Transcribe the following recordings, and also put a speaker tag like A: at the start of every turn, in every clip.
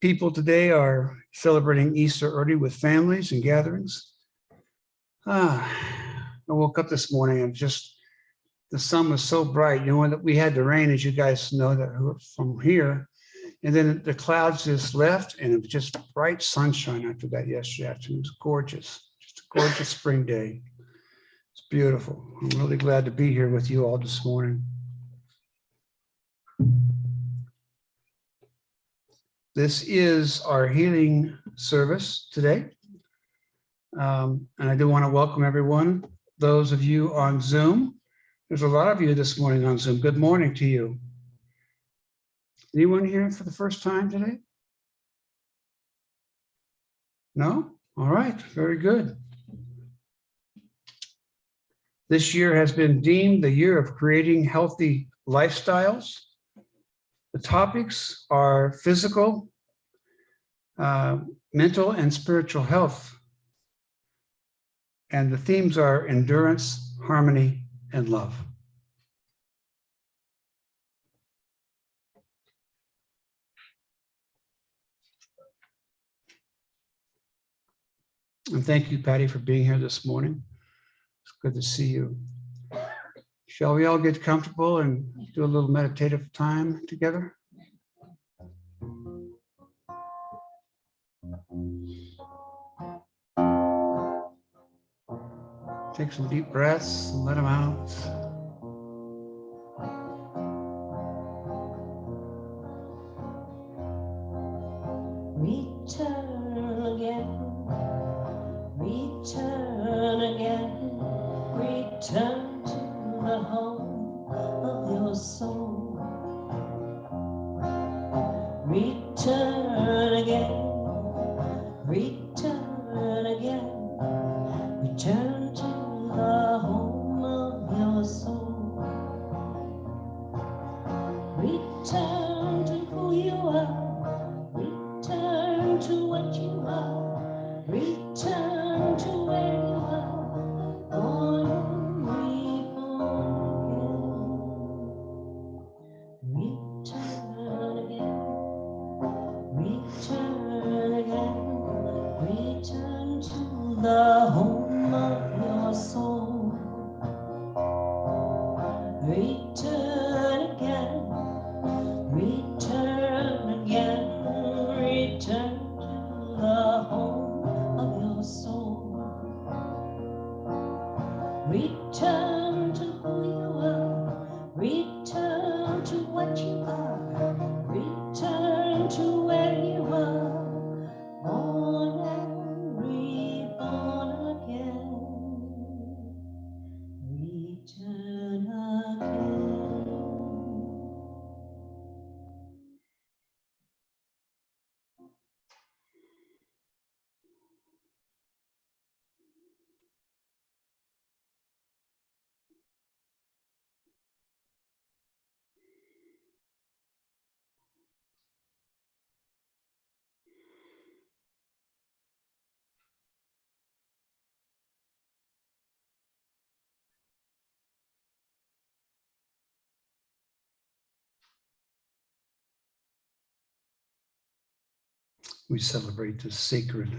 A: people today are celebrating Easter early with families and gatherings. I woke up this morning and just, the sun was so bright. You know, that we had the rain, as you guys know, that from here. And then the clouds just left and it was just bright sunshine after that yesterday afternoon. It was gorgeous, just a gorgeous spring day. It's beautiful. I'm really glad to be here with you all this morning. This is our healing service today. And I do want to welcome everyone, those of you on Zoom. There's a lot of you this morning on Zoom. Good morning to you. Anyone here for the first time today? No? All right, very good. This year has been deemed the year of creating healthy lifestyles. The topics are physical, mental, and spiritual health. And the themes are endurance, harmony, and love. And thank you, Patty, for being here this morning. It's good to see you. Shall we all get comfortable and do a little meditative time together? Take some deep breaths and let them out.
B: Return again, return again, return to the home of your soul. Return again, return again, return to the home of your soul. Return to who you are, return to what you are, return to where you are, born and reborn again. Return again, return to the home of your soul. Return again, return again, return to the home of your soul. Return to who you are, return to what you are, return to where you are, born and reborn again. Return again.
A: We celebrate this sacred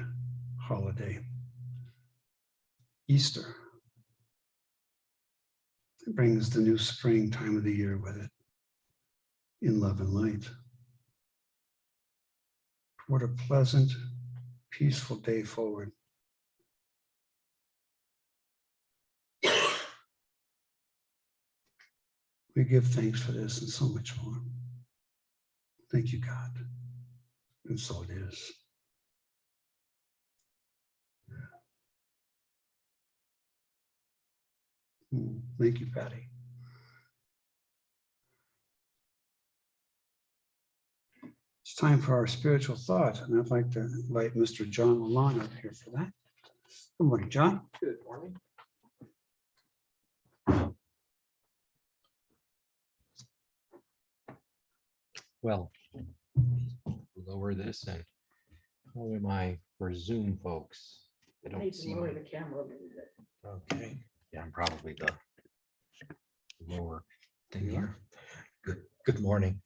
A: holiday, Easter. It brings the new spring time of the year with it, in love and light. What a pleasant, peaceful day forward. We give thanks for this and so much more. Thank you, God. And so it is. Thank you, Patty. It's time for our spiritual thought, and I'd like to invite Mr. John Lalon up here for that. Good morning, John.
C: Good morning. Well, lower this and how am I for Zoom folks? I don't see
D: lower
C: my,
D: the camera a little bit.
C: okay. Yeah, I'm probably the lower thing
A: You
C: here. Good. Good morning.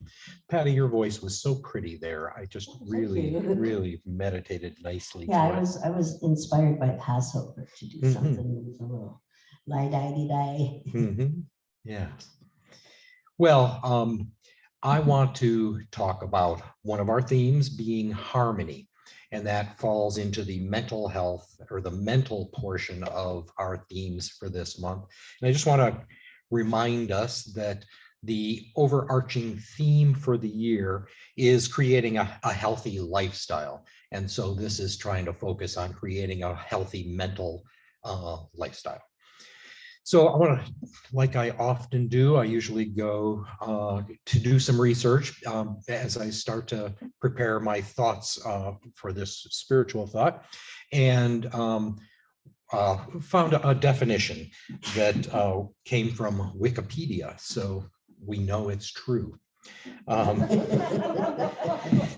C: Patty, your voice was so pretty there. I just really,
B: you.
C: really meditated nicely
B: Yeah,
C: to it.
B: I was inspired by Passover to do
C: Mhm.
B: something with a little lie-die-die.
C: Mhm. Yeah. Well, I want to talk about one of our themes being harmony, and that falls into the mental health or the mental portion of our themes for this month. And I just want to remind us that the overarching theme for the year is creating a healthy lifestyle. And so this is trying to focus on creating a healthy mental lifestyle. So I want to, like I often do, I usually go to do some research as I start to prepare my thoughts for this spiritual thought, and found a definition that came from Wikipedia, so we know it's true.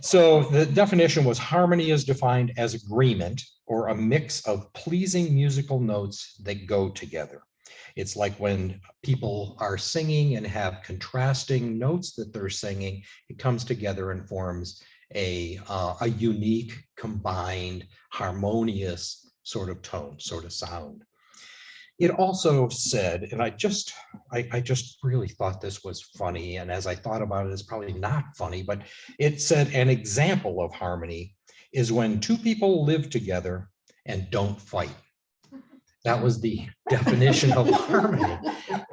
C: So the definition was: harmony is defined as agreement or a mix of pleasing musical notes that go together. It's like when people are singing and have contrasting notes that they're singing, it comes together and forms a unique, combined, harmonious sort of tone, sort of sound. It also said, and I just really thought this was funny, and as I thought about it, it's probably not funny, but it said an example of harmony is when two people live together and don't fight. That was the definition of harmony.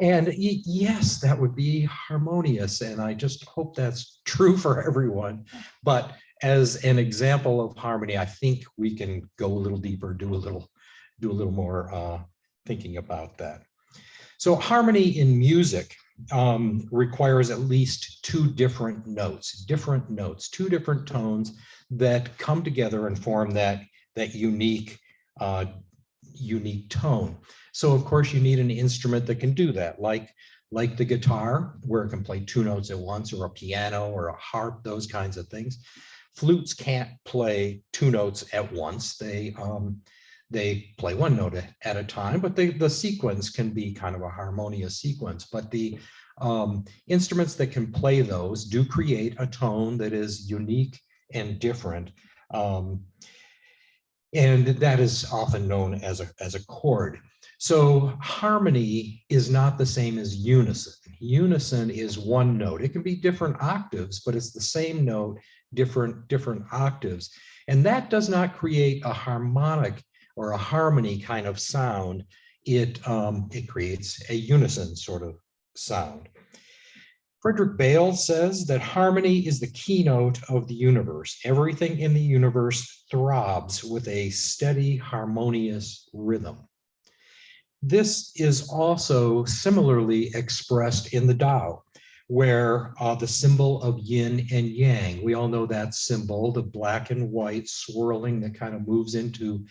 C: And yes, that would be harmonious. And I just hope that's true for everyone. But as an example of harmony, I think we can go a little deeper, do a little more thinking about that. So harmony in music requires at least two different notes, two different tones that come together and form that unique tone. So of course you need an instrument that can do that, like the guitar, where it can play two notes at once, or a piano or a harp, those kinds of things. Flutes can't play two notes at once. They play one note at a time, but the sequence can be kind of a harmonious sequence. But the instruments that can play those do create a tone that is unique and different. And that is often known as a chord. So harmony is not the same as unison. Unison is one note. It can be different octaves, but it's the same note, different octaves. And that does not create a harmonic or a harmony kind of sound. It creates a unison sort of sound. Frederick Bales says that harmony is the keynote of the universe. Everything in the universe throbs with a steady, harmonious rhythm. This is also similarly expressed in the Tao, where the symbol of yin and yang, we all know that symbol, the black and white swirling that kind of moves into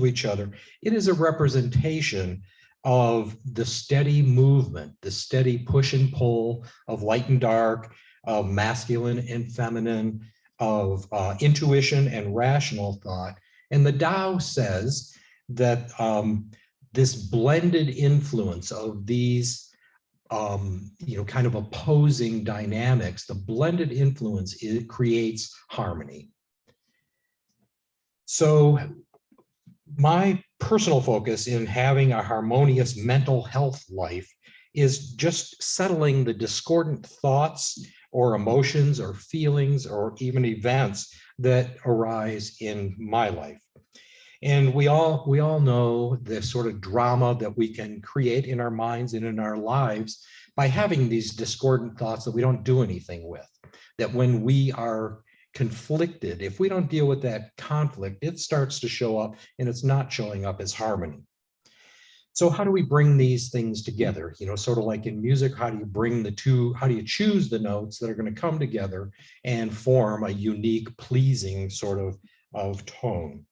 C: each other. It is a representation of the steady movement, the steady push and pull of light and dark, of masculine and feminine, of intuition and rational thought. And the Tao says that this blended influence of these kind of opposing dynamics, the blended influence, it creates harmony. So my personal focus in having a harmonious mental health life is just settling the discordant thoughts or emotions or feelings or even events that arise in my life. And we all know the sort of drama that we can create in our minds and in our lives by having these discordant thoughts that we don't do anything with. That when we are conflicted, if we don't deal with that conflict, it starts to show up, and it's not showing up as harmony. So how do we bring these things together? Sort of like in music, how do you choose the notes that are going to come together and form a unique, pleasing sort of tone?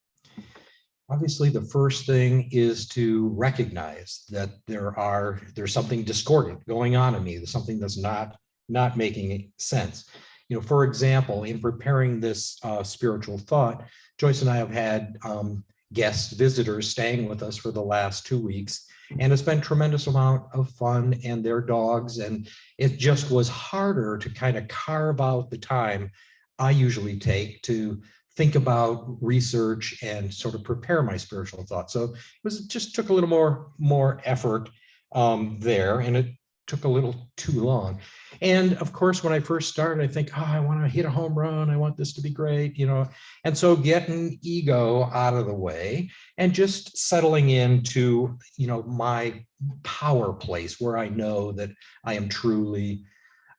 C: Obviously, the first thing is to recognize that there's something discordant going on in me. There's something that's not making sense. For example, in preparing this spiritual thought, Joyce and I have had guest visitors staying with us for the last 2 weeks, And it's been a tremendous amount of fun, and their dogs. And it just was harder to kind of carve out the time I usually take to think about research and sort of prepare my spiritual thoughts. So it just took a little more effort there, and it took a little too long. And of course, when I first started, I think, oh, I want to hit a home run. I want this to be great, you know. And so getting ego out of the way and just settling into, you know, my power place where I know that I am truly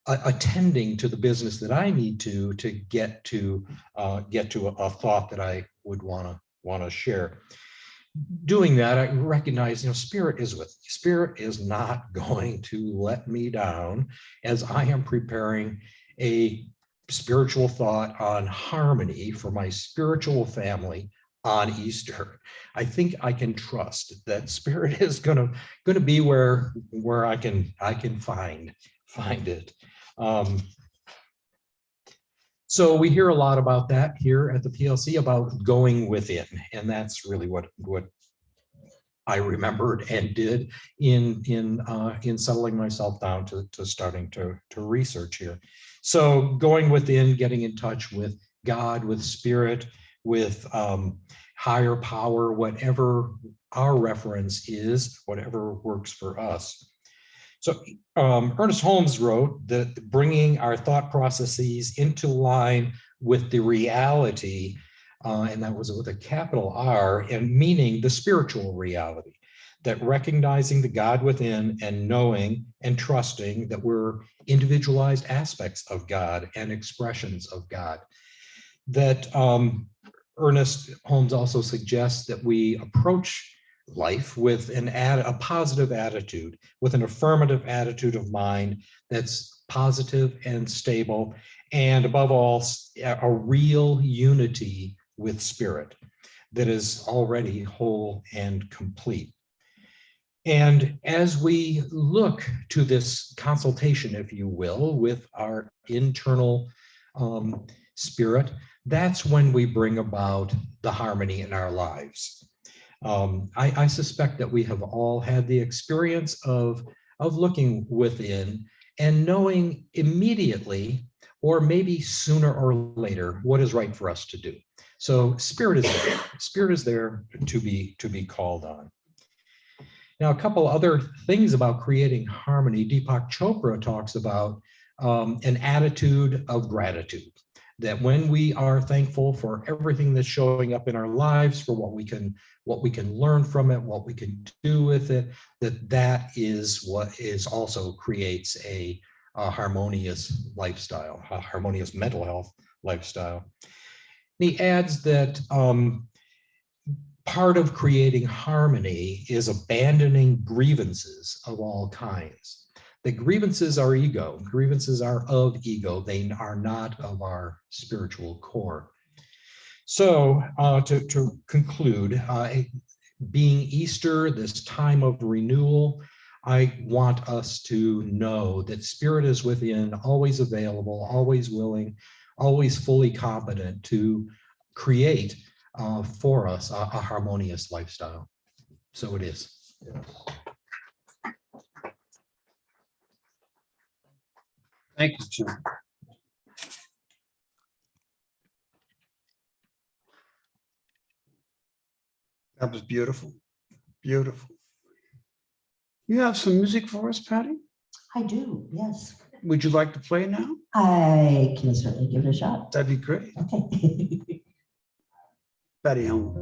C: attending to the business that I need to get to a thought that I would want to share. Doing that, I recognize, you know, Spirit is with me. Spirit is not going to let me down as I am preparing a spiritual thought on harmony for my spiritual family on Easter. I think I can trust that Spirit is going to be where I can find it. So we hear a lot about that here at the PLC, about going within, and that's really what I remembered and did in settling myself down to starting to research here. So going within, getting in touch with God, with Spirit, with higher power, whatever our reference is, whatever works for us. So Ernest Holmes wrote that bringing our thought processes into line with the reality, and that was with a capital R, and meaning the spiritual reality, that recognizing the God within and knowing and trusting that we're individualized aspects of God and expressions of God. That Ernest Holmes also suggests that we approach life with a positive attitude, with an affirmative attitude of mind that's positive and stable, and above all, a real unity with Spirit that is already whole and complete. And as we look to this consultation, if you will, with our internal spirit, that's when we bring about the harmony in our lives. I suspect that we have all had the experience of looking within and knowing immediately, or maybe sooner or later, what is right for us to do. So Spirit is there. Spirit is there to be called on. Now, a couple other things about creating harmony. Deepak Chopra talks about an attitude of gratitude. That when we are thankful for everything that's showing up in our lives, for what we can learn from it, what we can do with it, that is what is also creates a harmonious lifestyle, a harmonious mental health lifestyle. And he adds that part of creating harmony is abandoning grievances of all kinds. The grievances are ego. Grievances are of ego. They are not of our spiritual core. So to conclude, being Easter, this time of renewal, I want us to know that Spirit is within, always available, always willing, always fully competent to create for us a harmonious lifestyle. So it is.
A: Thank you, Jim. That was beautiful. Beautiful. You have some music for us, Patty?
B: I do, yes.
A: Would you like to play now?
B: I can certainly give it a shot.
A: That'd be great.
B: Okay.
A: Patty Helm.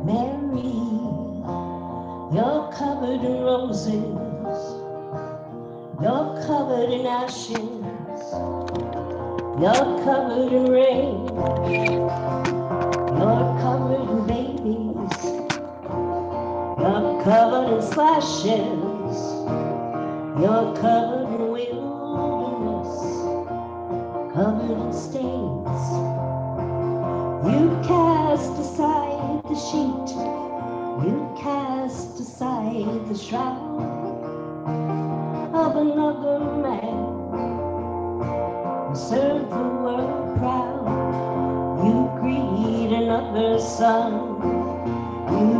B: Mary, you're covered in roses, you're covered in ashes, you're covered in rain, you're covered in babies, you're covered in slashes, you're covered in wilderness, covered in stains. You cast aside the sheet, You cast aside the shroud of another man who served the world proud. You greet another son, you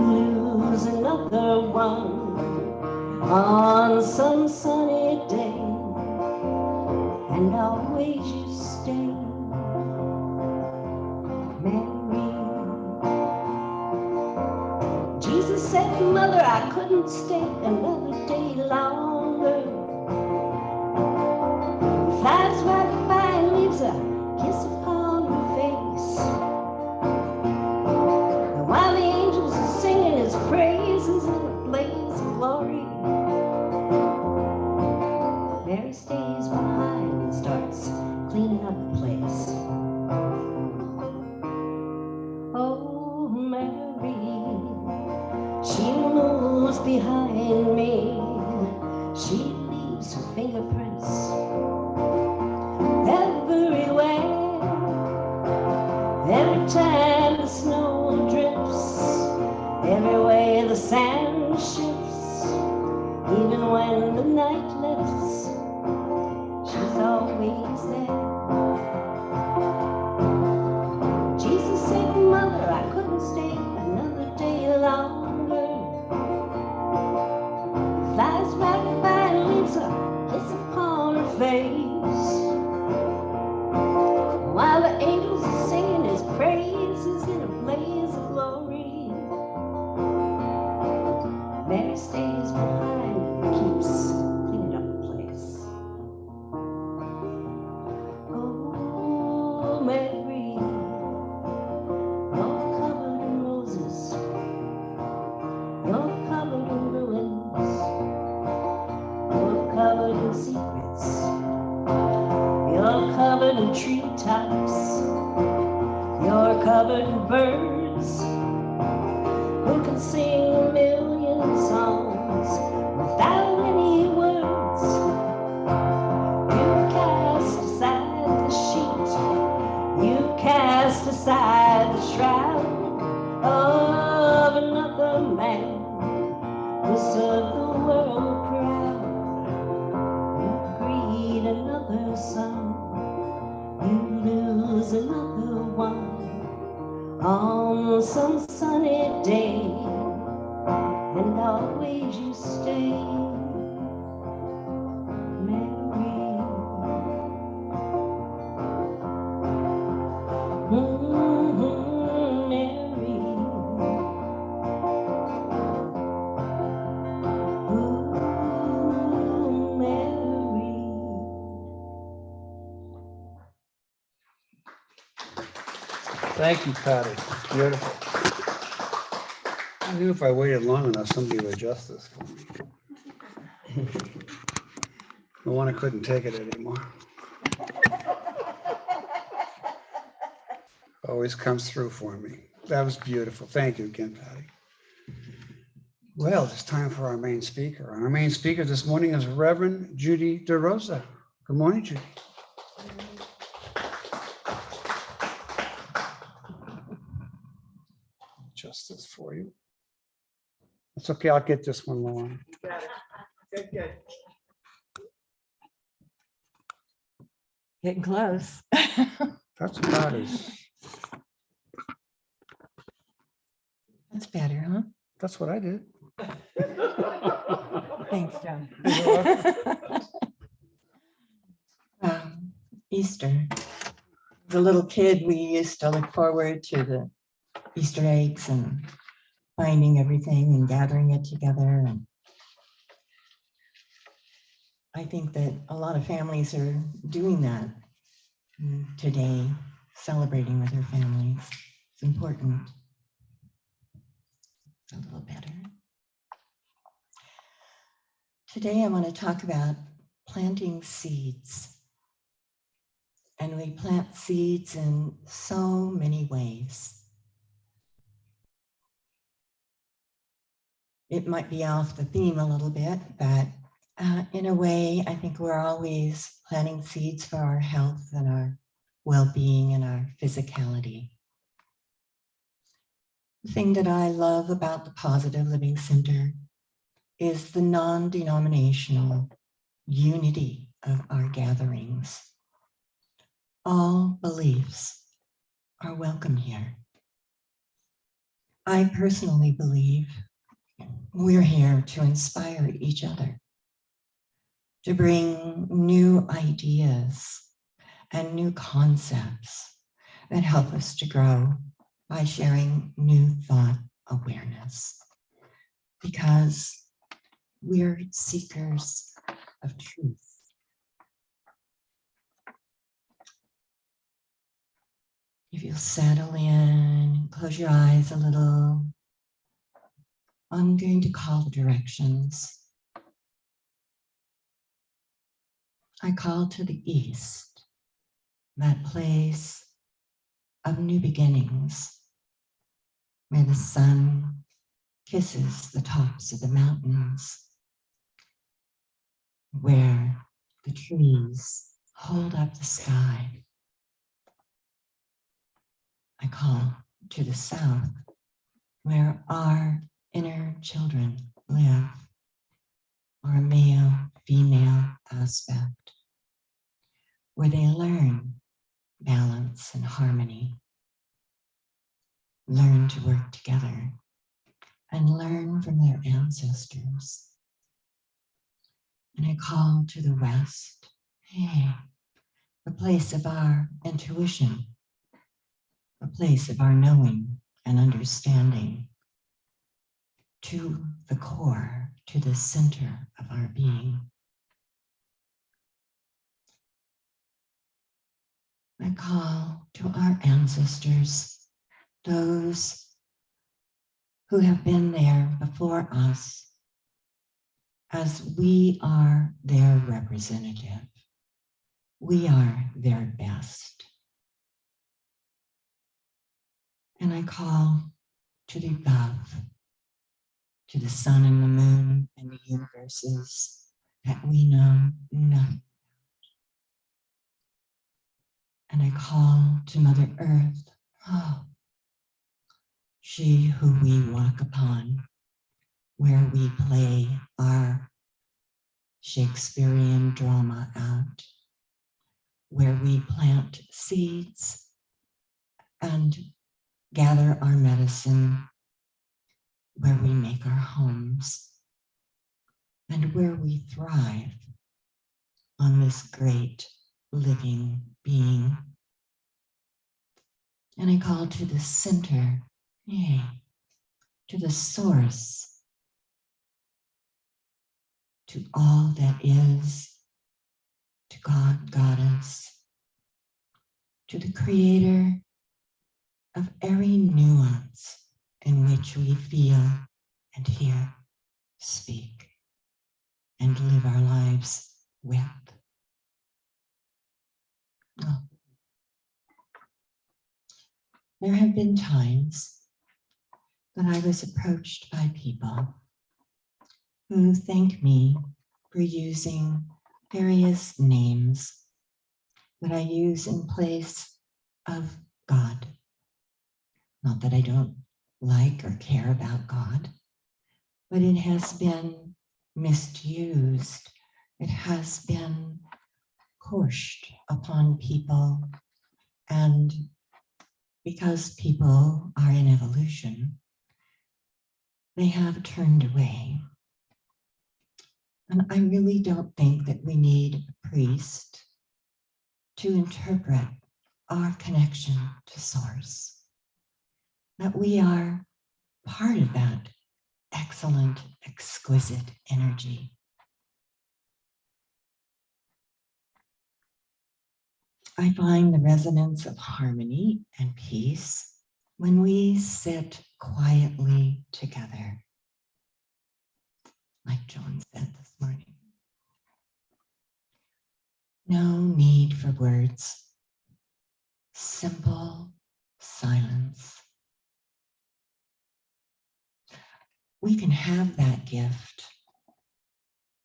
B: lose another one on some sunny day, and always you stay, Mary. Jesus said, Mother, I couldn't stay another day longer. Flies right by and leaves a kiss upon her face. And while the angels are singing his praises in a blaze of glory, Mary stays behind and starts cleaning up the place. Oh, Mary, she moves behind me. She leaves her fingerprints everywhere. Every time the snow drifts, every way the sand shifts, even when the night lifts, she's always there. Jesus said, Mother, I couldn't stay another day longer. Flies right by and leaves a kiss upon her face. While the angels are singing his praises in a blaze of glory, Mary stays behind and keeps cleaning up the place. Oh, Mary, you're covered in roses, you're covered in ruins, you're covered in secrets, you're covered in treetops, you're covered in birds who can sing a million songs without any words. You cast aside the sheet, you cast aside the shroud of another man who served the world proud. You greet another son, you lose another one on some sunny day, and always you stay, Mary. Mary. Ooh, Mary.
A: Thank you, Patty. Beautiful. I knew if I waited long enough, somebody would adjust this for me. The one I couldn't take it anymore. Always comes through for me. That was beautiful. Thank you again, Patty. Well, it's time for our main speaker. Our main speaker this morning is Reverend Judy DeRosa. Good morning, Judy. Adjust this for you. It's okay. I'll get this one, Lauren.
D: Got it. Good.
E: Getting close.
A: That's about as,
E: That's better, huh?
A: that's what I did.
E: Thanks, John. Easter. As a little kid, we used to look forward to the Easter eggs and finding everything and gathering it together. And I think that a lot of families are doing that today, celebrating with their families. It's important. It's a little better. Today, I want to talk about planting seeds. And we plant seeds in so many ways. It might be off the theme a little bit, but in a way, I think we're always planting seeds for our health and our well-being and our physicality. The thing that I love about the Positive Living Center is the non-denominational unity of our gatherings. All beliefs are welcome here. I personally believe we're here to inspire each other, to bring new ideas and new concepts that help us to grow by sharing new thought awareness, because we're seekers of truth. If you'll settle in, close your eyes a little, I'm going to call the directions. I call to the east, that place of new beginnings, where the sun kisses the tops of the mountains, where the trees hold up the sky. I call to the south, where our inner children live, our male-female aspect, where they learn balance and harmony, learn to work together, and learn from their ancestors. And I call to the west, hey, the place of our intuition, a place of our knowing and understanding, to the core, to the center of our being. I call to our ancestors, those who have been there before us, as we are their representative. We are their best. And I call to the above, to the sun and the moon and the universes that we know nothing. And I call to Mother Earth, oh, she who we walk upon, where we play our Shakespearean drama out, where we plant seeds and gather our medicine, where we make our homes, and where we thrive on this great living being. And I call to the center, yay, to the source, to all that is, to God, Goddess, to the creator of every nuance in which we feel and hear, speak, and live our lives with. Oh. There have been times that I was approached by people who thank me for using various names that I use in place of God. Not that I don't like or care about God, but it has been misused. It has been pushed upon people, and because people are in evolution, they have turned away. And I really don't think that we need a priest to interpret our connection to Source, that we are part of that excellent, exquisite energy. I find the resonance of harmony and peace when we sit quietly together, like John said this morning. No need for words, simple silence. We can have that gift,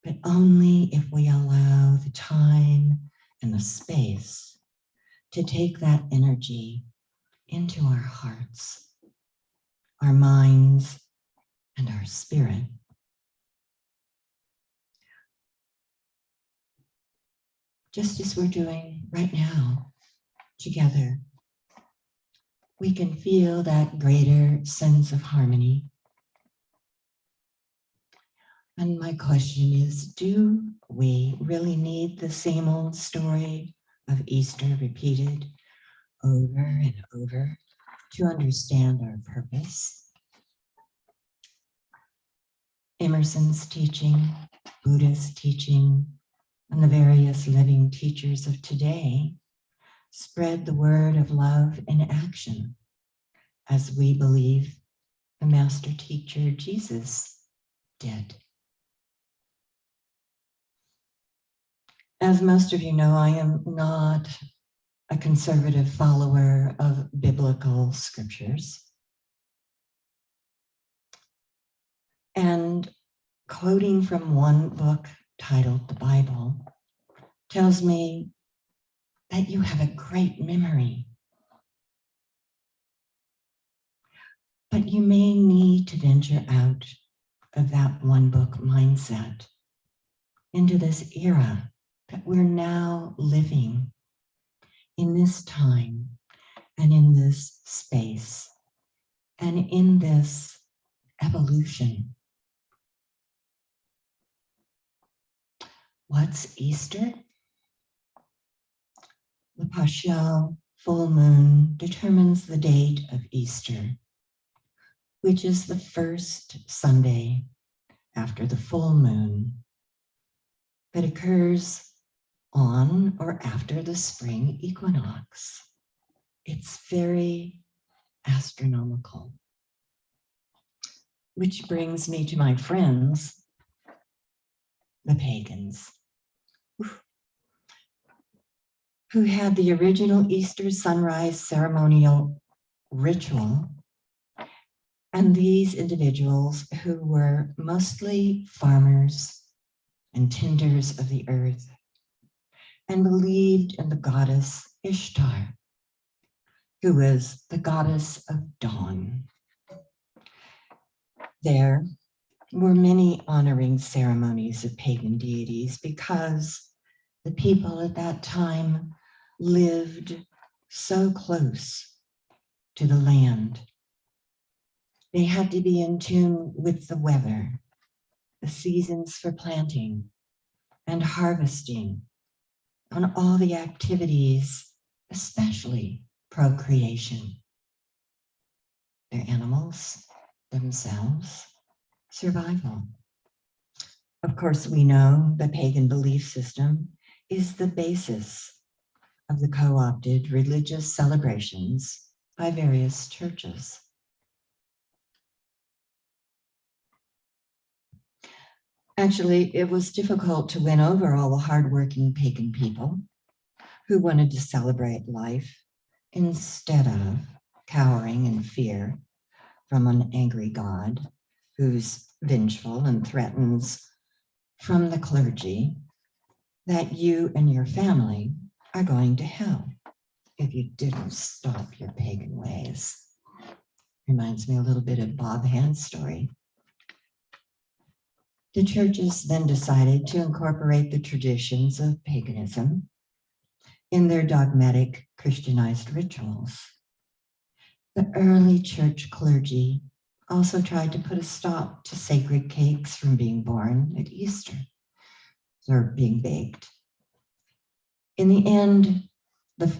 E: but only if we allow the time and the space to take that energy into our hearts, our minds, and our spirit. Just as we're doing right now, together, we can feel that greater sense of harmony. And my question is, do we really need the same old story of Easter repeated over and over to understand our purpose? Emerson's teaching, Buddha's teaching, and the various living teachers of today spread the word of love in action, as we believe the master teacher Jesus did. As most of you know, I am not a conservative follower of biblical scriptures. And quoting from one book titled The Bible tells me that you have a great memory, but you may need to venture out of that one book mindset into this era that we're now living in this time and in this space and in this evolution. What's Easter? The partial full moon determines the date of Easter, which is the first Sunday after the full moon that occurs on or after the spring equinox. It's very astronomical. Which brings me to my friends, the pagans, who had the original Easter sunrise ceremonial ritual. And these individuals who were mostly farmers and tenders of the earth and believed in the goddess Ishtar, who was the goddess of dawn. There were many honoring ceremonies of pagan deities because the people at that time lived so close to the land. They had to be in tune with the weather, the seasons for planting and harvesting, on all the activities, especially procreation. Their animals, themselves, survival. Of course, we know the pagan belief system is the basis of the co-opted religious celebrations by various churches. Actually, it was difficult to win over all the hardworking pagan people who wanted to celebrate life instead of cowering in fear from an angry God who's vengeful and threatens from the clergy that you and your family are going to hell if you didn't stop your pagan ways. Reminds me a little bit of Bob Hand's story. The churches then decided to incorporate the traditions of paganism in their dogmatic Christianized rituals. The early church clergy also tried to put a stop to sacred cakes from being born at Easter or being baked. In the end,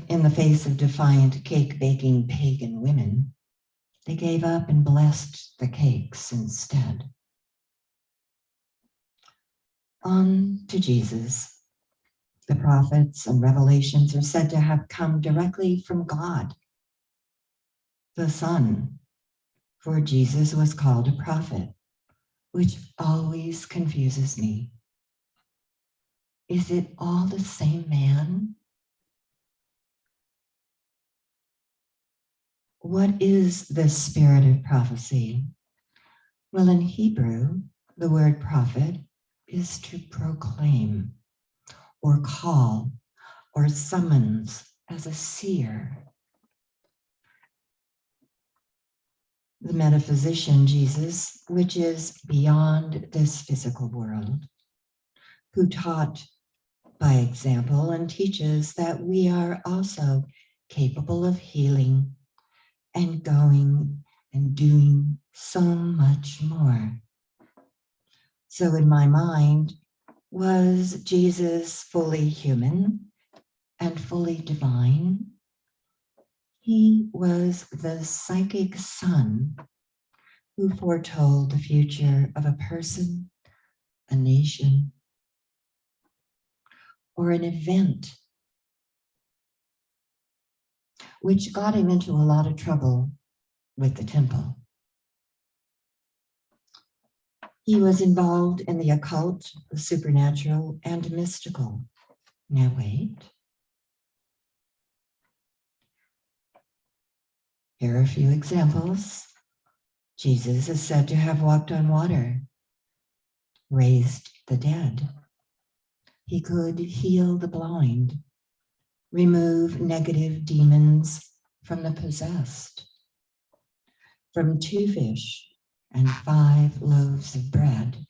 E: in the face of defiant cake baking pagan women, they gave up and blessed the cakes instead. On to Jesus. The prophets and revelations are said to have come directly from God, the Son, for Jesus was called a prophet, which always confuses me. Is it all the same man? What is the spirit of prophecy? Well, in Hebrew, the word prophet is to proclaim or call or summons as a seer. the metaphysician Jesus, which is beyond this physical world, who taught by example and teaches that we are also capable of healing and going and doing so much more. So in my mind, was Jesus fully human and fully divine? He was the psychic son who foretold the future of a person, a nation, or an event, which got him into a lot of trouble with the temple. He was involved in the occult, the supernatural, and mystical. Now wait. Here are a few examples. Jesus is said to have walked on water, raised the dead. He could heal the blind, remove negative demons from the possessed. From 2 fish and 5 loaves of bread,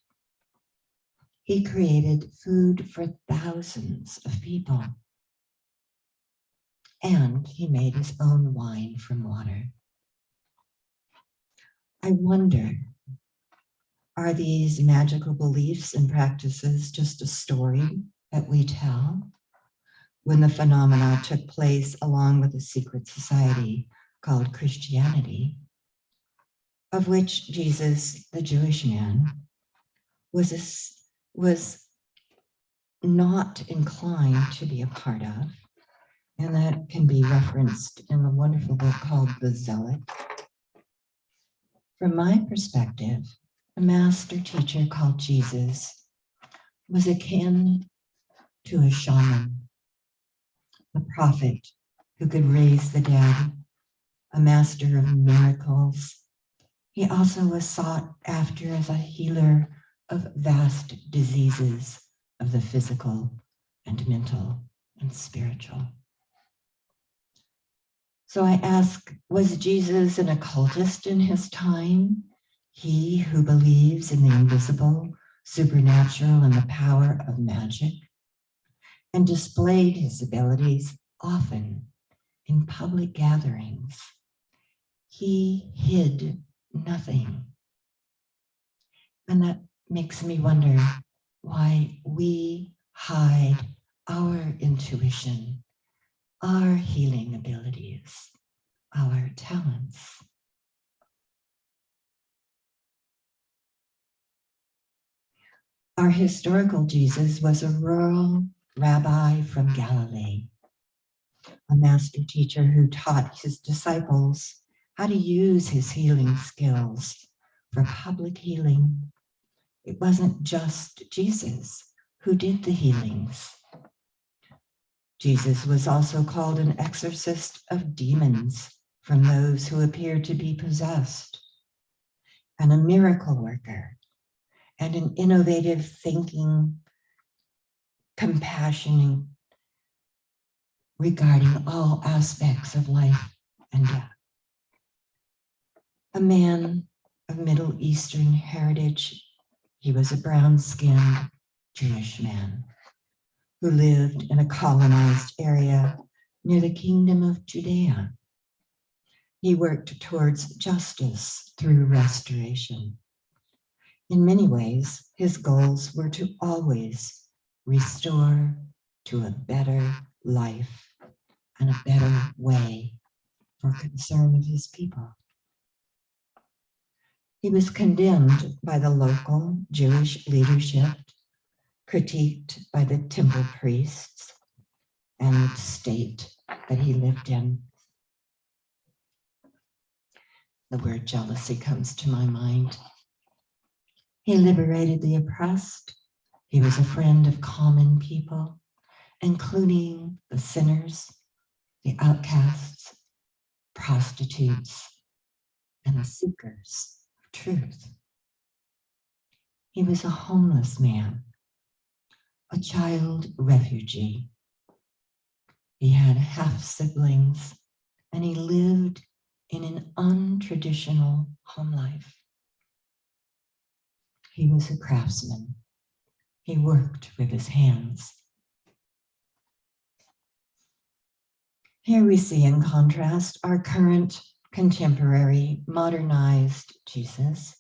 E: he created food for thousands of people. And he made his own wine from water. I wonder, are these magical beliefs and practices just a story that we tell when the phenomena took place along with a secret society called Christianity, of which Jesus, the Jewish man, was not inclined to be a part of? And that can be referenced in a wonderful book called The Zealot. From my perspective, a master teacher called Jesus was akin to a shaman, a prophet who could raise the dead, a master of miracles. He also was sought after as a healer of vast diseases of the physical and mental and spiritual. So I ask, was Jesus an occultist in his time? He who believes in the invisible, supernatural, and the power of magic, and displayed his abilities often in public gatherings. He hid nothing. And that makes me wonder why we hide our intuition, our healing abilities, our talents. Our historical Jesus was a rural rabbi from Galilee, a master teacher who taught his disciples how to use his healing skills for public healing. It wasn't just Jesus who did the healings. Jesus was also called an exorcist of demons from those who appeared to be possessed, and a miracle worker, and an innovative thinking, compassioning regarding all aspects of life and death. A man of Middle Eastern heritage, he was a brown-skinned Jewish man who lived in a colonized area near the Kingdom of Judea. He worked towards justice through restoration. In many ways, his goals were to always restore to a better life and a better way for concern of his people. He was condemned by the local Jewish leadership, critiqued by the temple priests and state that he lived in. The word jealousy comes to my mind. He liberated the oppressed. He was a friend of common people, including the sinners, the outcasts, prostitutes, and the seekers of truth. He was a homeless man, a child refugee. He had half siblings, and he lived in an untraditional home life. He was a craftsman. He worked with his hands. Here we see, in contrast, our current, contemporary, modernized Jesus.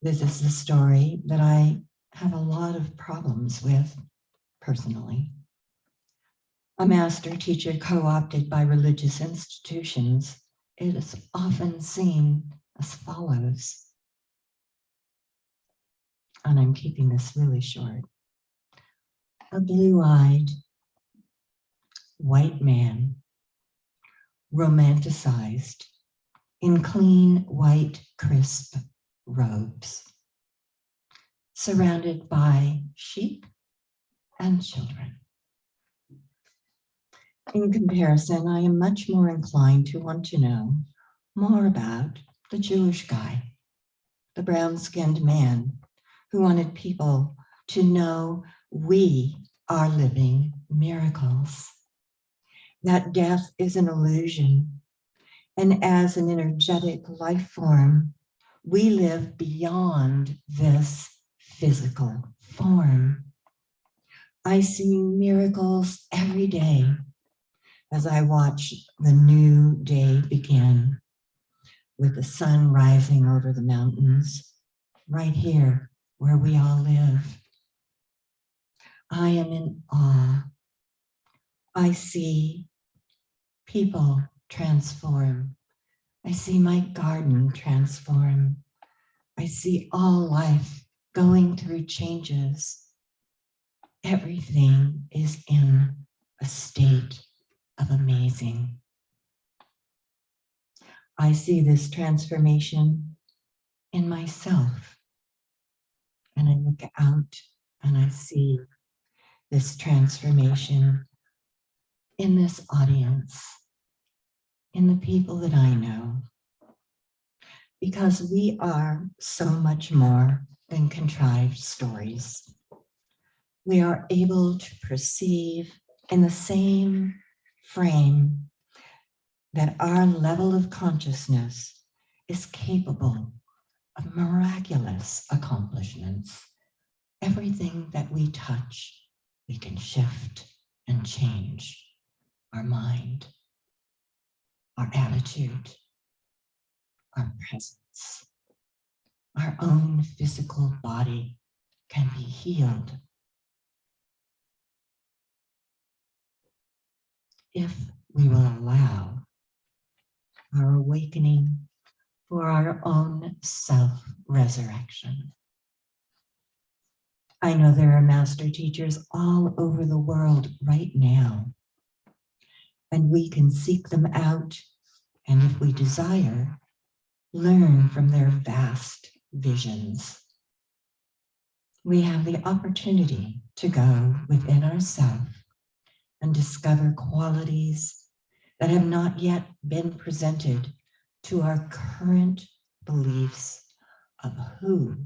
E: This is the story that I have a lot of problems with personally. A master teacher co-opted by religious institutions, it is often seen as follows. And I'm keeping this really short. A blue-eyed white man, romanticized in clean, white, crisp robes, surrounded by sheep and children. In comparison, I am much more inclined to want to know more about the Jewish guy, the brown-skinned man who wanted people to know we are living miracles, that death is an illusion, and as an energetic life form, we live beyond this physical form. I see miracles every day as I watch the new day begin with the sun rising over the mountains right here where we all live. I am in awe. I see people transform. I see my garden transform. I see all life going through changes. Everything is in a state of amazing. I see this transformation in myself, and I look out and I see this transformation in this audience, in the people that I know, because we are so much more than contrived stories. We are able to perceive in the same frame that our level of consciousness is capable of miraculous accomplishments. Everything that we touch, we can shift and change. Our mind, our attitude, our presence, our own physical body can be healed if we will allow our awakening for our own self-resurrection. I know there are master teachers all over the world right now, and we can seek them out, and if we desire, learn from their vast visions. We have the opportunity to go within ourselves and discover qualities that have not yet been presented to our current beliefs of who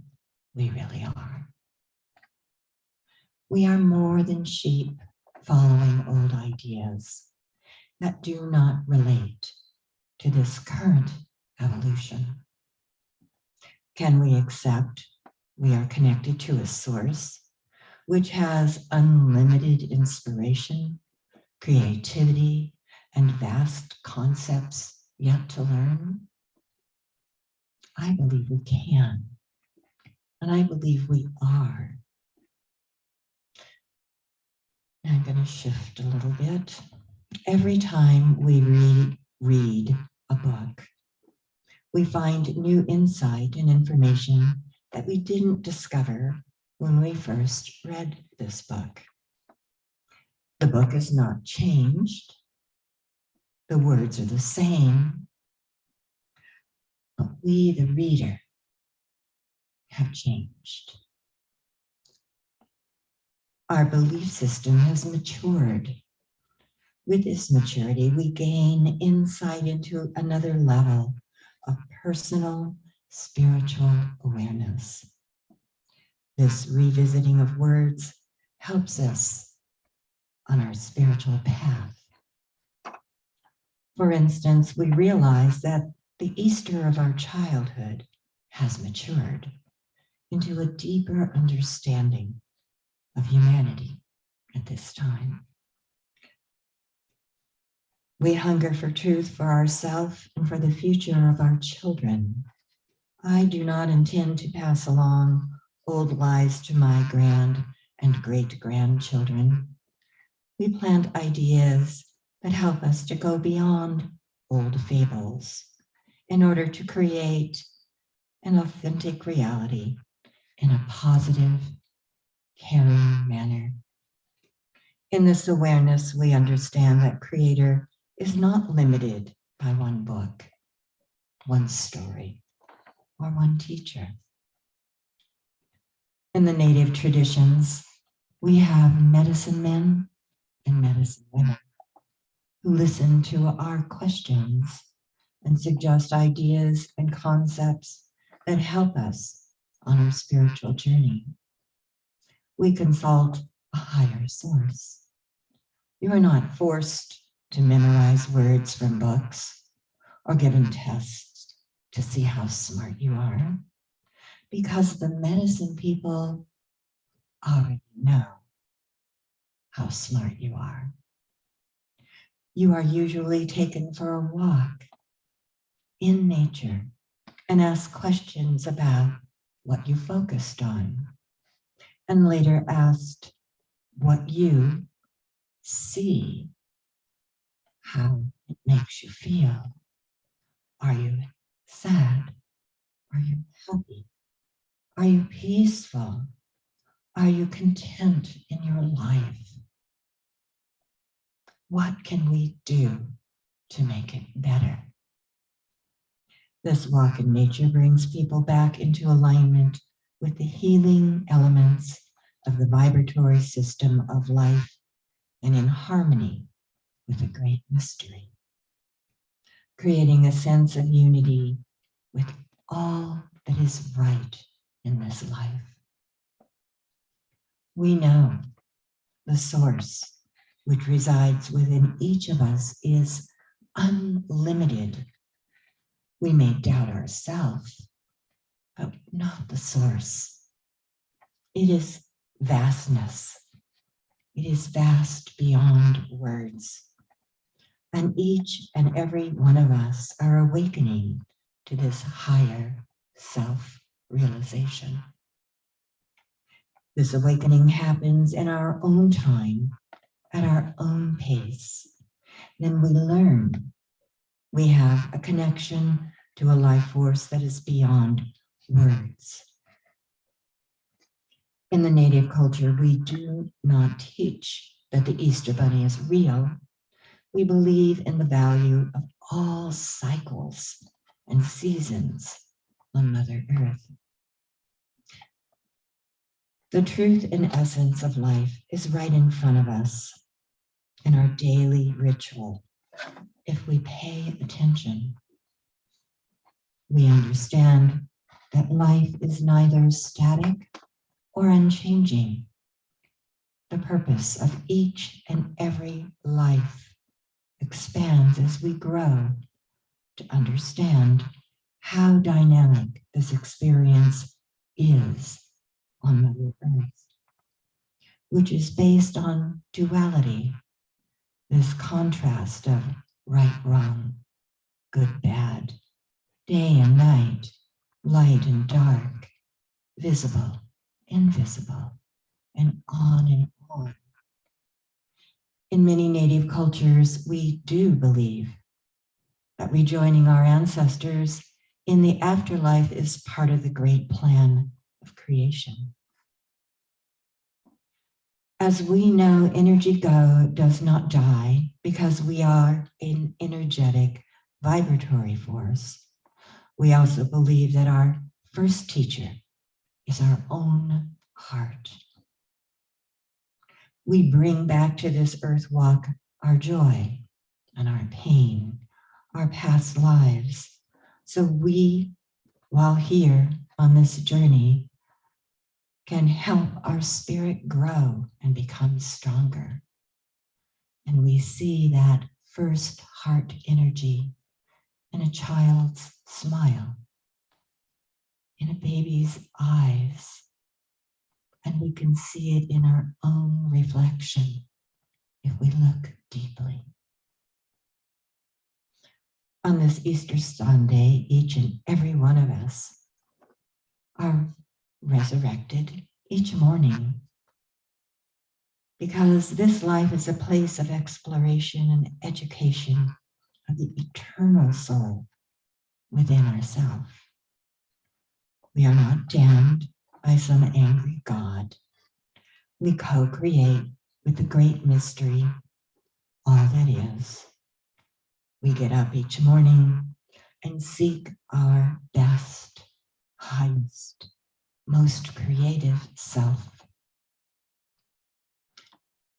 E: we really are. We are more than sheep following old ideas that do not relate to this current evolution. Can we accept we are connected to a source which has unlimited inspiration, creativity, and vast concepts yet to learn? I believe we can, and I believe we are. I'm going to shift a little bit. Every time we read a book, we find new insight and information that we didn't discover when we first read this book. The book is not changed. The words are the same, but we, the reader, have changed. Our belief system has matured. With this maturity, we gain insight into another level of personal spiritual awareness. This revisiting of words helps us on our spiritual path. For instance, we realize that the Easter of our childhood has matured into a deeper understanding of humanity at this time. We hunger for truth for ourselves and for the future of our children. I do not intend to pass along old lies to my grand and great-grandchildren. We plant ideas that help us to go beyond old fables in order to create an authentic reality in a positive, caring manner. In this awareness, we understand that Creator is not limited by one book, one story, or one teacher. In the native traditions, we have medicine men and medicine women who listen to our questions and suggest ideas and concepts that help us on our spiritual journey. We consult a higher source. You are not forced to memorize words from books or given tests to see how smart you are, because the medicine people already know how smart you are. You are usually taken for a walk in nature and asked questions about what you focused on, and later asked what you see, how it makes you feel. Are you sad? Are you happy? Are you peaceful? Are you content in your life? What can we do to make it better? This walk in nature brings people back into alignment with the healing elements of the vibratory system of life and in harmony with the great mystery, creating a sense of unity with all that is right in this life. We know the source which resides within each of us is unlimited. We may doubt ourselves, but not the source. It is vastness. It is vast beyond words. And each and every one of us are awakening to this higher self-realization. This awakening happens in our own time, at our own pace. Then we learn we have a connection to a life force that is beyond words. In the native culture, we do not teach that the Easter Bunny is real. We believe in the value of all cycles and seasons on Mother Earth. The truth and essence of life is right in front of us in our daily ritual. If we pay attention, we understand that life is neither static or unchanging. The purpose of each and every life expands as we grow to understand how dynamic this experience is on Mother Earth, which is based on duality, this contrast of right, wrong, good, bad, day and night, light and dark, visible, invisible, and on. In many native cultures, we do believe that rejoining our ancestors in the afterlife is part of the great plan of creation. As we know, energy does not die because we are an energetic, vibratory force. We also believe that our first teacher is our own heart. We bring back to this earth walk our joy and our pain, our past lives, so we, while here on this journey, can help our spirit grow and become stronger. And we see that first heart energy in a child's smile, in a baby's eyes, and we can see it in our own reflection if we look deeply. On this Easter Sunday, each and every one of us are resurrected each morning, because this life is a place of exploration and education of the eternal soul within ourselves. We are not damned by some angry God. We co-create with the great mystery, all that is. We get up each morning and seek our best, highest, most creative self.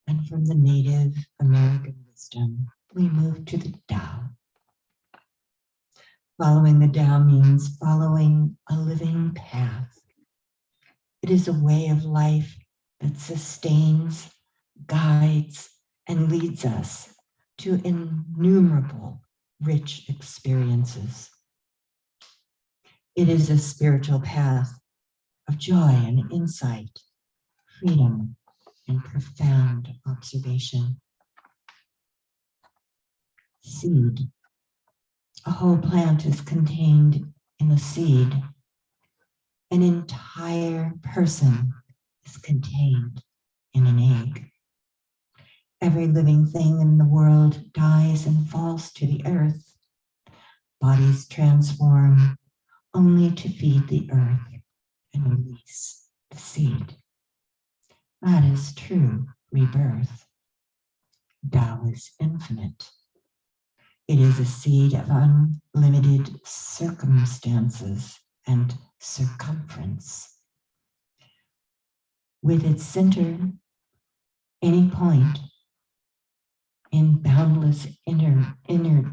E: And from the Native American wisdom, we move to the Tao. Following the Tao means following a living path. It is a way of life that sustains, guides, and leads us to innumerable rich experiences. It is a spiritual path of joy and insight, freedom, and profound observation. Seed. A whole plant is contained in a seed. An entire person is contained in an egg. Every living thing in the world dies and falls to the earth. Bodies transform only to feed the earth and release the seed. That is true rebirth. Tao is infinite. It is a seed of unlimited circumstances and circumference. With its center, any point in boundless eternity.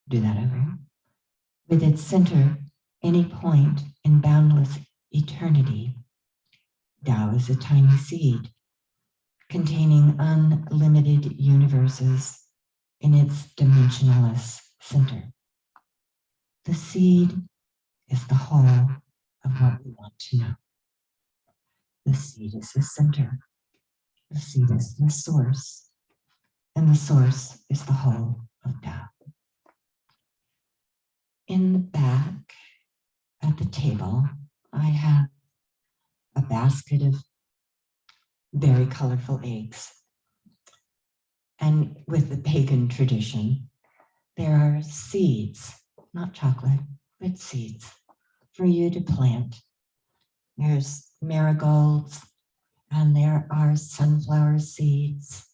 E: Do that over. With its center, any point in boundless eternity. Tao is a tiny seed containing unlimited universes in its dimensionless center. The seed is the whole of what we want to know. The seed is the center. The seed is the source. And the source is the whole of Tao. In the back at the table, I have a basket of very colorful eggs. And with the pagan tradition, there are seeds, not chocolate, but seeds for you to plant. There's marigolds, and there are sunflower seeds,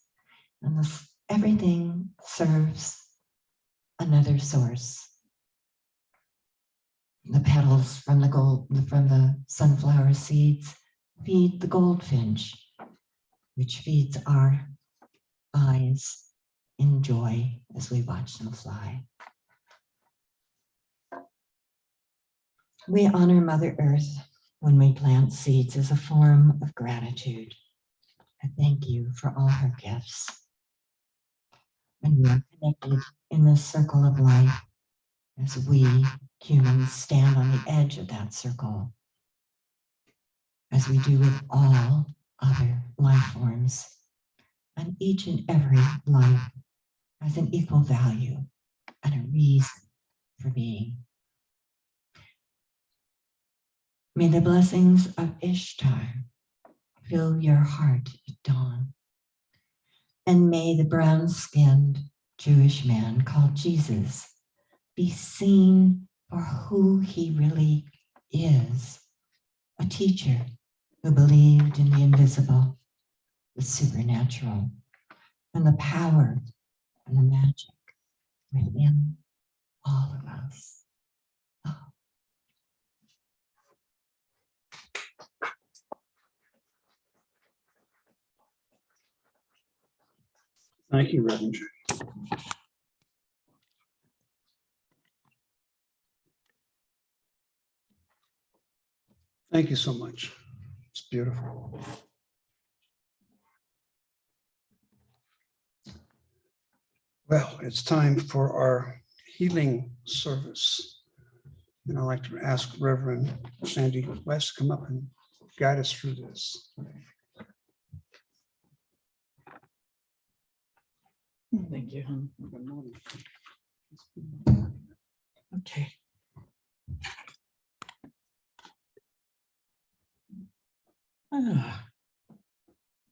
E: and everything serves another source. The petals from the sunflower seeds feed the goldfinch, which feeds our eyes in joy as we watch them fly. We honor Mother Earth when we plant seeds as a form of gratitude. I thank you for all her gifts. And we are connected in this circle of life as we humans stand on the edge of that circle, as we do with all other life forms. And each and every life has an equal value and a reason for being. May the blessings of Ishtar fill your heart at dawn. And may the brown-skinned Jewish man called Jesus be seen for who he really is, a teacher who believed in the invisible, the supernatural, and the power and the magic within all of us. Oh.
A: Thank you, Reverend Judy. Thank you so much. It's beautiful. Well, it's time for our healing service. And I'd like to ask Reverend Sandy West to come up and guide us through this.
F: Thank you, hon.
A: Good morning.
F: Okay. Ah.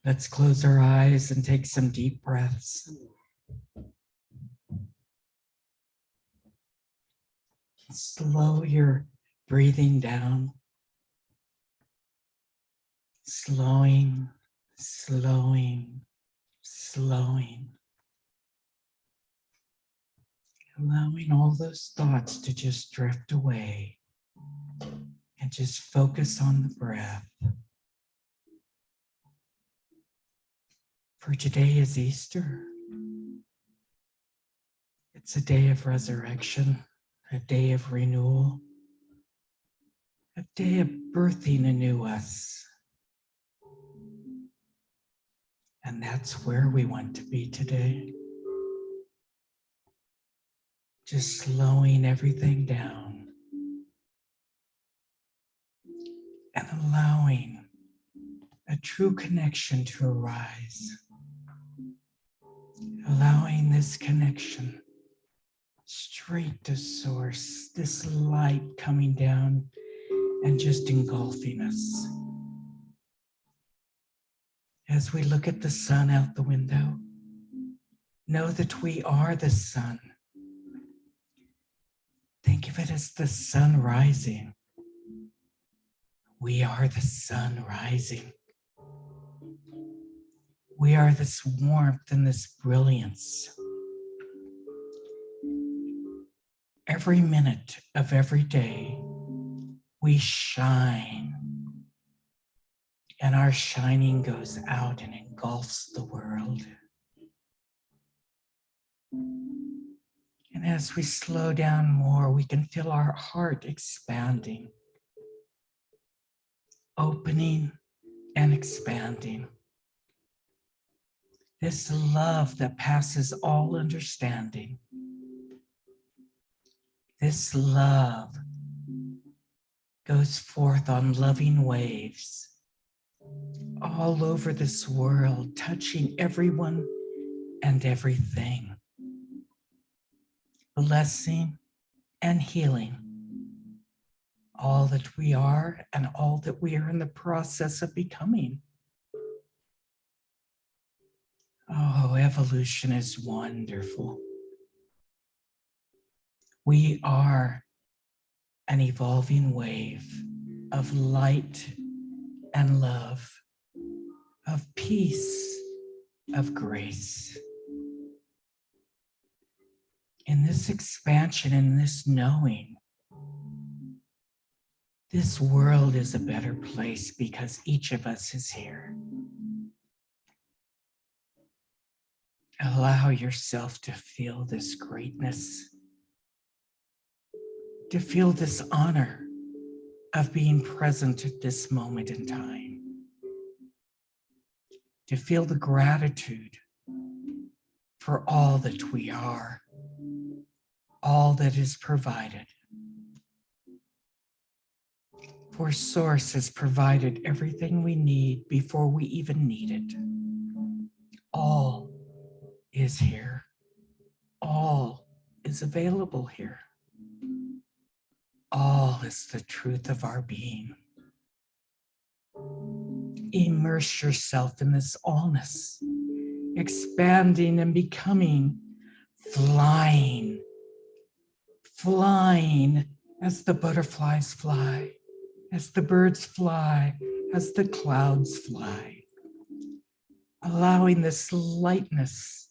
F: Let's close our eyes and take some deep breaths. Slow your breathing down. Slowing, slowing, slowing. Allowing all those thoughts to just drift away and just focus on the breath. For today is Easter. It's a day of resurrection, a day of renewal, a day of birthing anew us. And that's where we want to be today. Just slowing everything down and allowing a true connection to arise. Allowing this connection straight to source, this light coming down and just engulfing us. As we look at the sun out the window, know that we are the sun. Think of it as the sun rising. We are the sun rising. We are this warmth and this brilliance. Every minute of every day, we shine. And our shining goes out and engulfs the world. And as we slow down more, we can feel our heart expanding, opening and expanding. This love that passes all understanding. This love goes forth on loving waves all over this world, touching everyone and everything. Blessing and healing all that we are and all that we are in the process of becoming. Oh, evolution is wonderful. We are an evolving wave of light and love, of peace, of grace. In this expansion, in this knowing, this world is a better place because each of us is here. Allow yourself to feel this greatness, to feel this honor of being present at this moment in time, to feel the gratitude for all that we are, all that is provided. For Source has provided everything we need before we even need it. All is here. All is available here. All is the truth of our being. Immerse yourself in this allness, expanding and becoming, flying as the butterflies fly, as the birds fly, as the clouds fly, allowing this lightness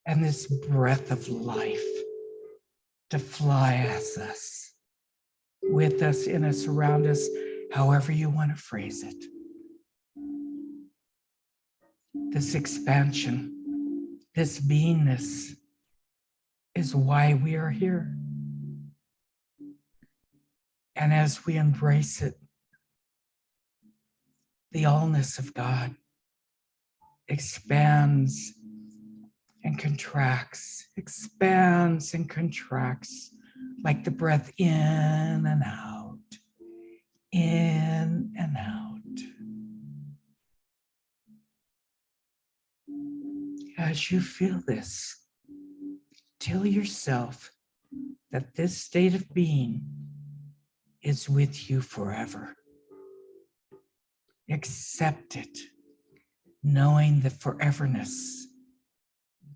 F: and this breath of life to fly as us, with us, in us, around us, however you want to phrase it. This expansion, this beingness is why we are here. And as we embrace it, the allness of God expands and contracts, expands and contracts like the breath in and out, in and out. As you feel this, tell yourself that this state of being is with you forever. Accept it, knowing the foreverness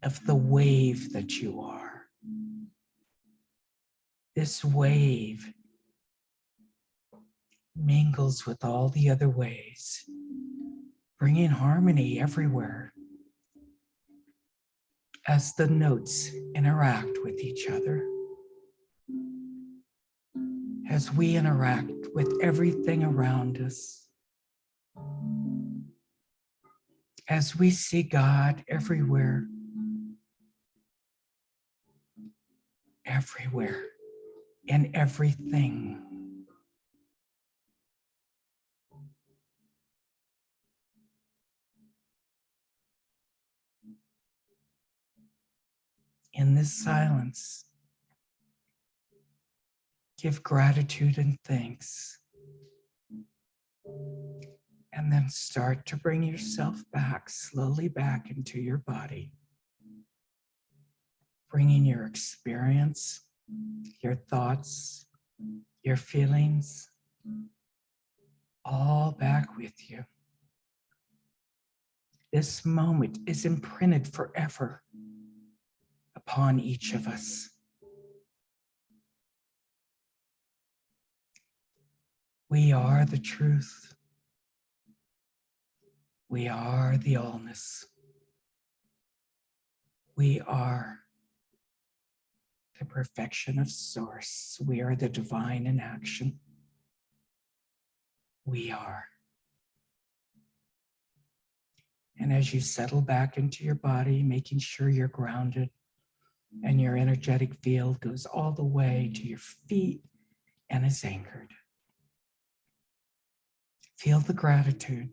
F: of the wave that you are. This wave mingles with all the other waves, bringing harmony everywhere as the notes interact with each other. As we interact with everything around us, as we see God everywhere, everywhere, in everything. In this silence, give gratitude and thanks. And then start to bring yourself back, slowly back into your body. Bringing your experience, your thoughts, your feelings, all back with you. This moment is imprinted forever upon each of us. We are the truth. We are the allness. We are the perfection of source. We are the divine in action. We are. And as you settle back into your body, making sure you're grounded and your energetic field goes all the way to your feet and is anchored. Feel the gratitude.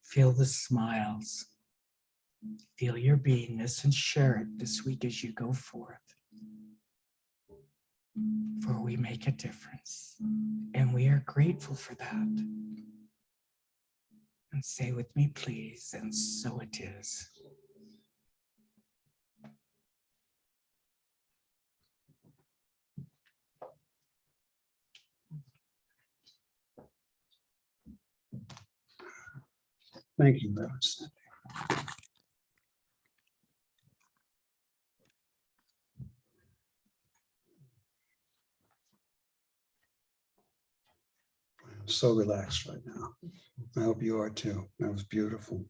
F: Feel the smiles. Feel your beingness and share it this week as you go forth. For we make a difference, and we are grateful for that. And say with me, please, and so it is.
A: Thank you, Reverend Sandy. I'm so relaxed right now. I hope you are too. That was beautiful.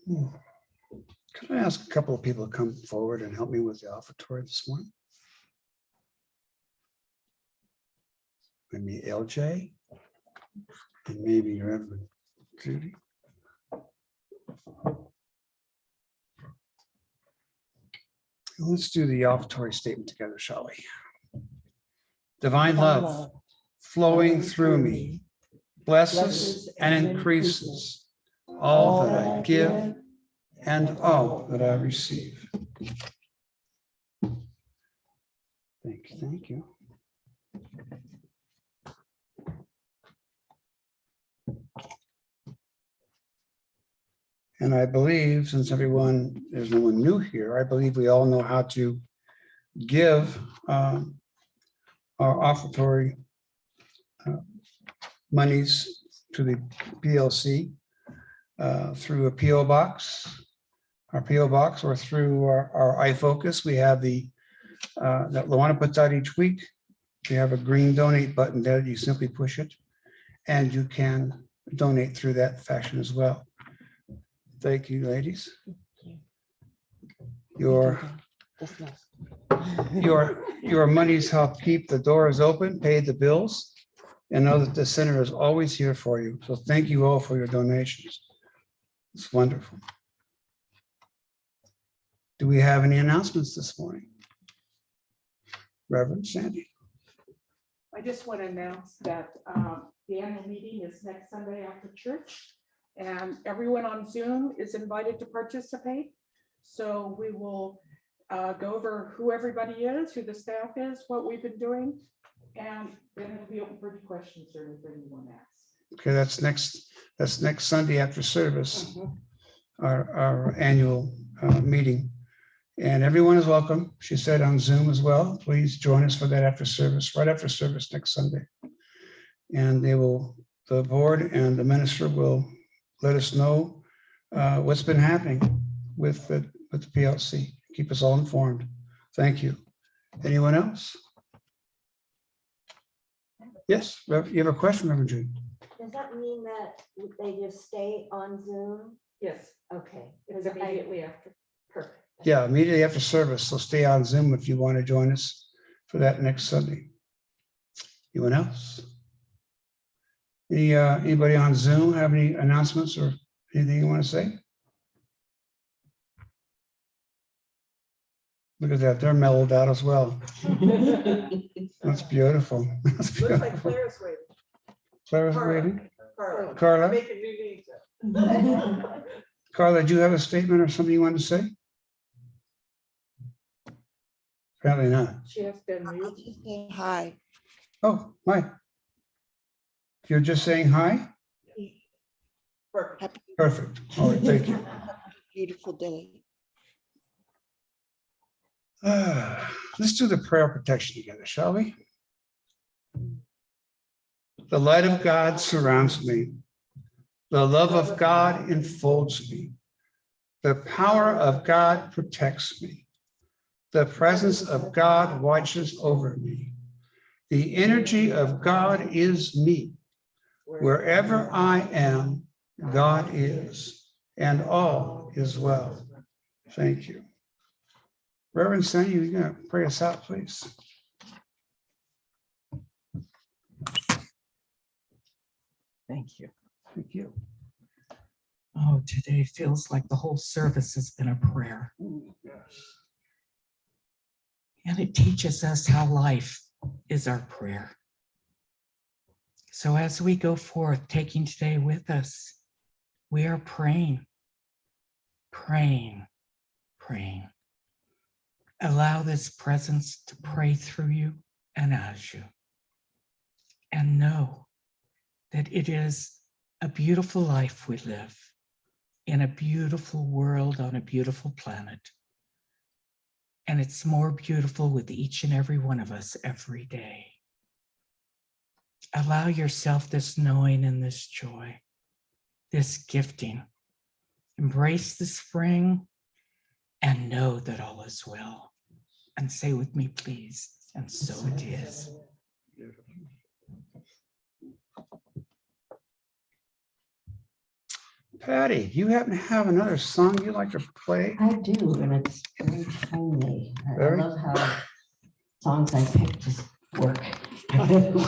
A: Could I ask a couple of people to come forward and help me with the offertory this morning? Maybe LJ and maybe Reverend Judy. Let's do the offertory statement together, shall we? Divine love flowing through me blesses and increases all that I give and all that I receive. Thank you. Thank you. And I believe, since there's no one new here, I believe we all know how to give our offertory monies to the PLC through a PO box, our PO box, or through our iFocus. We have the that Luana puts out each week. We have a green donate button there. You simply push it, and you can donate through that fashion as well. Thank you, ladies. Your monies help keep the doors open, pay the bills, and know that the center is always here for you. So thank you all for your donations. It's wonderful. Do we have any announcements this morning? Reverend Sandy.
D: I just want to announce that the annual meeting is next Sunday after church, and everyone on Zoom is invited to participate. So we will go over who everybody is, who the staff is, what we've been doing, and then it'll be open for any questions or anything you want to ask.
A: Okay, that's next Sunday after service, our annual meeting. And everyone is welcome, she said, on Zoom as well. Please join us for that after service, right after service next Sunday. And the board and the minister will let us know what's been happening with the PLC. Keep us all informed. Thank you. Anyone else? Yes, you have a question, Reverend Judy?
G: Does that mean that they just stay on Zoom?
D: Yes,
G: Okay.
D: it's
G: 'Cause
D: immediately after. Perfect.
A: Yeah, immediately after service. So stay on Zoom if you want to join us for that next Sunday. Anyone else? Anybody on Zoom have any announcements or anything you want to say? Look at that, they're mellowed out as well. That's beautiful. That's
D: Looks like
A: beautiful.
D: Claire's waiting.
A: Clara's
D: Carla.
A: waiting.
D: Carla.
A: Carla?
D: Making new needs.
A: Carla, do you have a statement or something you wanted to say? Apparently not.
D: She has been mute.
H: Just say hi.
A: Oh, hi. You're just saying hi?
D: Perfect.
H: Happy
A: Perfect. All right, thank you.
H: beautiful day.
A: Let's do the prayer of protection together, shall we? The light of God surrounds me. The love of God enfolds me. The power of God protects me. The presence of God watches over me. The energy of God is me. Wherever I am, God is, and all is well. Thank you. Reverend Sandy, you're going to pray us out, please.
F: Thank you.
A: Thank you.
F: Oh, today feels like the whole service has been a prayer. And it teaches us how life is our prayer. So as we go forth, taking today with us, we are praying, praying, praying. Allow this presence to pray through you and as you. And know that it is a beautiful life we live in a beautiful world on a beautiful planet. And it's more beautiful with each and every one of us every day. Allow yourself this knowing and this joy, this gifting. Embrace the spring and know that all is well. And say with me, please, and so it is.
A: Patty, do you happen to have another song you'd like to play?
G: I do, and it's very timely. I
A: Very?
G: love how songs I pick just work. It's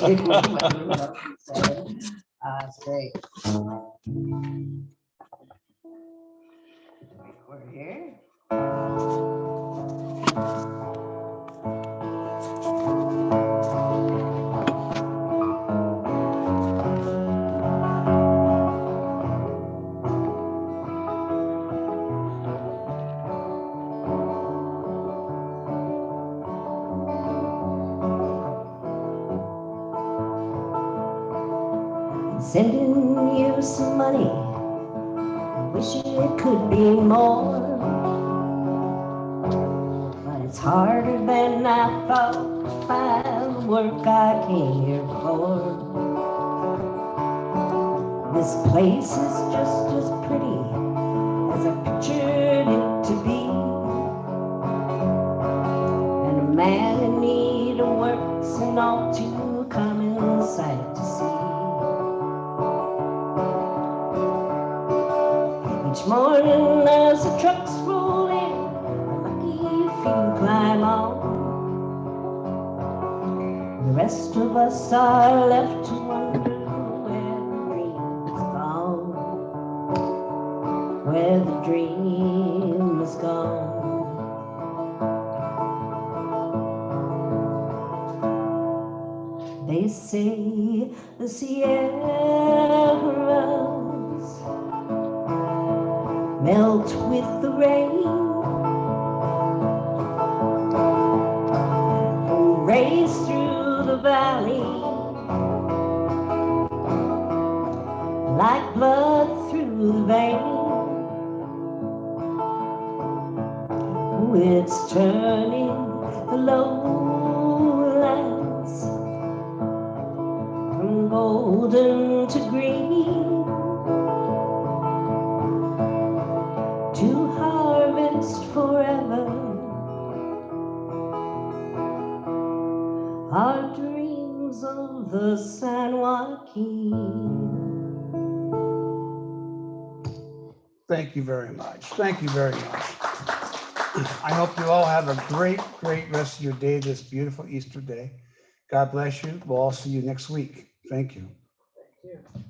G: great. We're here. Sending you some money, wish it could be more, but it's harder than I thought to find the work I came here for. This place is just as pretty as I pictured it to be, and a man in need of work's an all too common sight to see. Each morning as the trucks roll in, lucky if you climb on. The rest of us are left to wonder where the dream is gone. Where the dream is gone. They say the Sierras melt with the rain, race through the valley like blood through the vein. Oh, it's turning the lowlands from golden to green, to harvest forever our dreams of the San Joaquin.
A: Thank you very much. Thank you very much. I hope you all have a great, great rest of your day, this beautiful Easter day. God bless you. We'll all see you next week. Thank you.
D: Thank you.